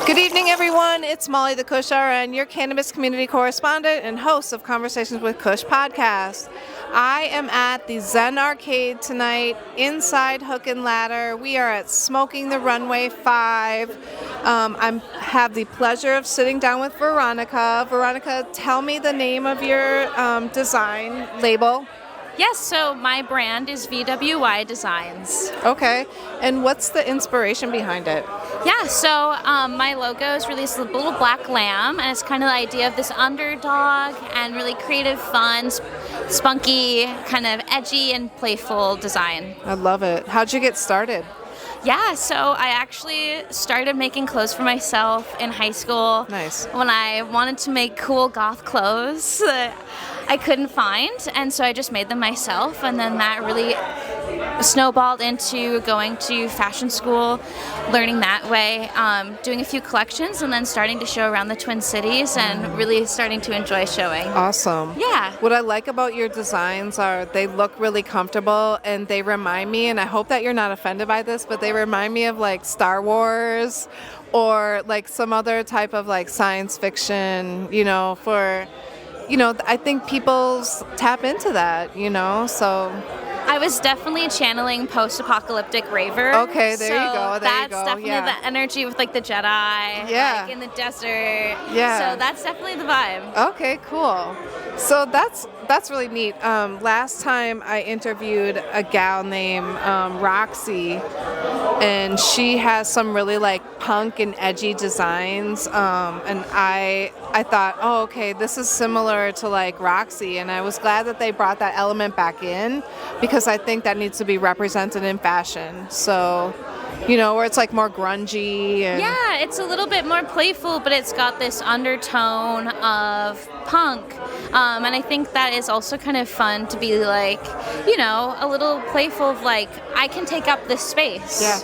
Good evening, everyone. It's Molly the Kush RN, your cannabis community correspondent and host of Conversations with Kush podcast. I am at the Zen Arcade tonight, inside Hook and Ladder. We are at Smoking the Runway 5. I have the pleasure of sitting down with Veronica. Veronica, tell me the name of your design label. Yes, so my brand is VWY Designs. Okay, and what's the inspiration behind it? Yeah, so my logo is really this little black lamb, and it's kind of the idea of this underdog and really creative, fun, spunky, kind of edgy and playful design. I love it. How'd you get started? Yeah, so I actually started making clothes for myself in high school. Nice. When I wanted to make cool goth clothes that I couldn't find, and so I just made them myself, and then that really snowballed into going to fashion school, learning that way, doing a few collections, and then starting to show around the Twin Cities and really starting to enjoy showing. Awesome. Yeah. What I like about your designs are they look really comfortable, and they remind me, and I hope that you're not offended by this, but they remind me of like Star Wars or like some other type of like science fiction, I think people tap into that, so. I was definitely channeling post-apocalyptic raver. Okay, there you go. That's definitely the energy with like the Jedi, like in the desert. Yeah. So that's definitely the vibe. Okay, cool. So that's really neat. Last time I interviewed a gal named Roxy, and she has some really like punk and edgy designs. And I thought, oh, okay, this is similar to like Roxy, and I was glad that they brought that element back in because I think that needs to be represented in fashion. So, where it's like more grungy. And yeah, it's a little bit more playful, but it's got this undertone of punk. And I think that is also kind of fun to be like, a little playful of like, I can take up this space. Yeah.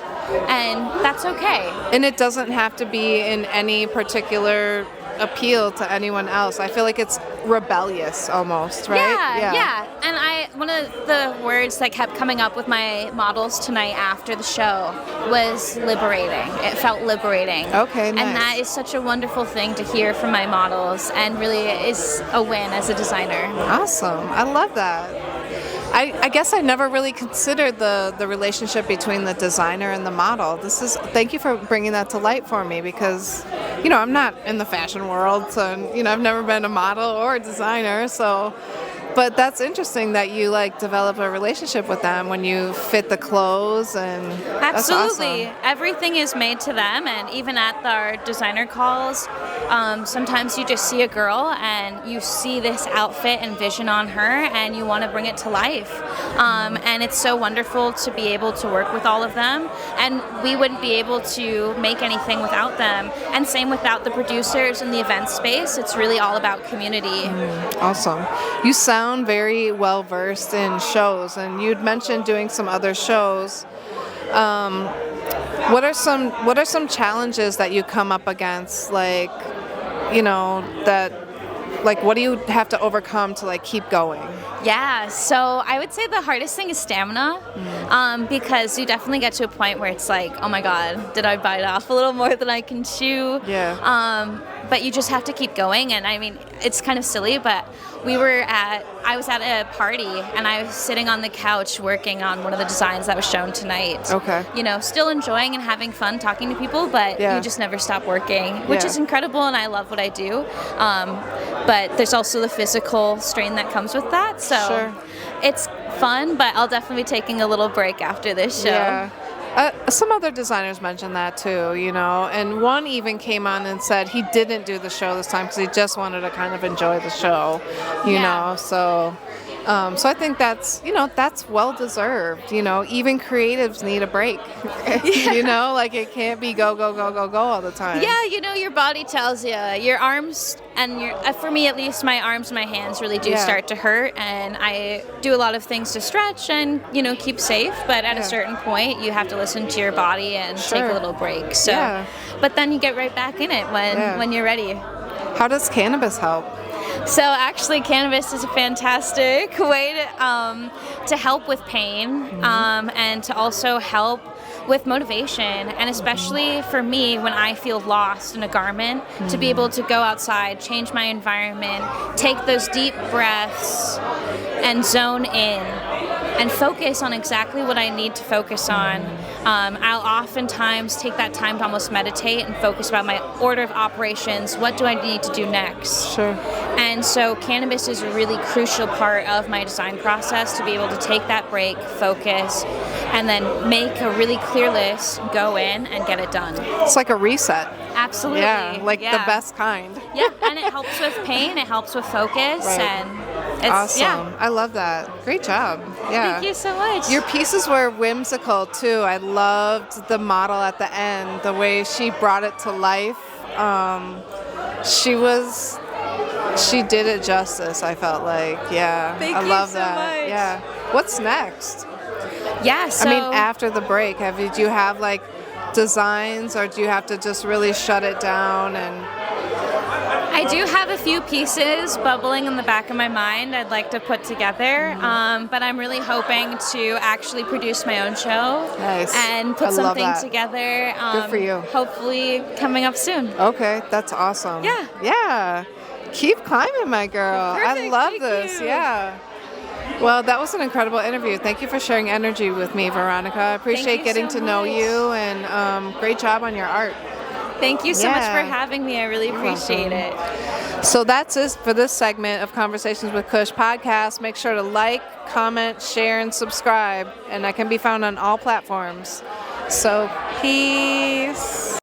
And that's okay. And it doesn't have to be in any particular appeal to anyone else. I feel like it's rebellious almost, right? Yeah. And one of the words that kept coming up with my models tonight after the show was liberating. It felt liberating. Okay, nice. And that is such a wonderful thing to hear from my models, and really is a win as a designer. Awesome. I love that. I guess I never really considered the relationship between the designer and the model. Thank you for bringing that to light for me because, I'm not in the fashion world, so, I've never been a model or a designer, so, but that's interesting that you develop a relationship with them when you fit the clothes and absolutely. That's awesome. Everything is made to them, and even at our designer calls, sometimes you just see a girl and you see this outfit and vision on her and you want to bring it to life. And it's so wonderful to be able to work with all of them, and we wouldn't be able to make anything without them, and same without the producers and the event space. It's really all about community. Awesome. You sound very well versed in shows, and you'd mentioned doing some other shows. What are some challenges that you come up against, what do you have to overcome to keep going? Yeah, so I would say the hardest thing is stamina, because you definitely get to a point where it's like, oh my God, did I bite off a little more than I can chew? Yeah. But you just have to keep going, and I mean, it's kind of silly, but I was at a party, and I was sitting on the couch working on one of the designs that was shown tonight. Okay. Still enjoying and having fun talking to people, but you just never stop working, which is incredible, and I love what I do. But there's also the physical strain that comes with that, so sure. It's fun, but I'll definitely be taking a little break after this show. Yeah. Some other designers mentioned that too, and one even came on and said he didn't do the show this time because he just wanted to kind of enjoy the show, so I think that's well deserved. Even creatives need a break. It can't be go all the time. Yeah, your body tells you. Your arms and for me at least, my arms and my hands really do start to hurt, and I do a lot of things to stretch and keep safe. But at a certain point, you have to listen to your body and take a little break. So, but then you get right back in it when you're ready. How does cannabis help? So actually, cannabis is a fantastic way to help with pain, and to also help with motivation, and especially for me when I feel lost in a garment, to be able to go outside, change my environment, take those deep breaths and zone in and focus on exactly what I need to focus on. I'll oftentimes take that time to almost meditate and focus about my order of operations. What do I need to do next? Sure. And so cannabis is a really crucial part of my design process, to be able to take that break, focus, and then make a really clear list, go in and get it done. It's like a reset. Absolutely. Yeah, like the best kind. Yeah, and it helps with pain, it helps with focus, Right. and it's, Awesome. yeah. I love that. Great job. Yeah. Thank you so much. Your pieces were whimsical too. I loved the model at the end, the way she brought it to life. She did it justice, I felt like. Yeah. Thank I you love so that. much. Yeah. What's next? Yeah, so I mean, after the break, do you have like designs, or do you have to just really shut it down? And I do have a few pieces bubbling in the back of my mind I'd like to put together, but I'm really hoping to actually produce my own show. Nice. And put I love something that. together. Good for you. Hopefully coming up soon. Okay, that's awesome. Yeah. Yeah. Keep climbing, my girl. I Perfect, love thank this. you. Yeah. Well, that was an incredible interview. Thank you for sharing energy with me, Veronica. I appreciate you getting so to know much. you, and great job on your art. Thank you so much Yeah. for having me. I really appreciate it. So that's it for this segment of Conversations with Kush podcast. Make sure to like, comment, share, and subscribe. And I can be found on all platforms. So peace.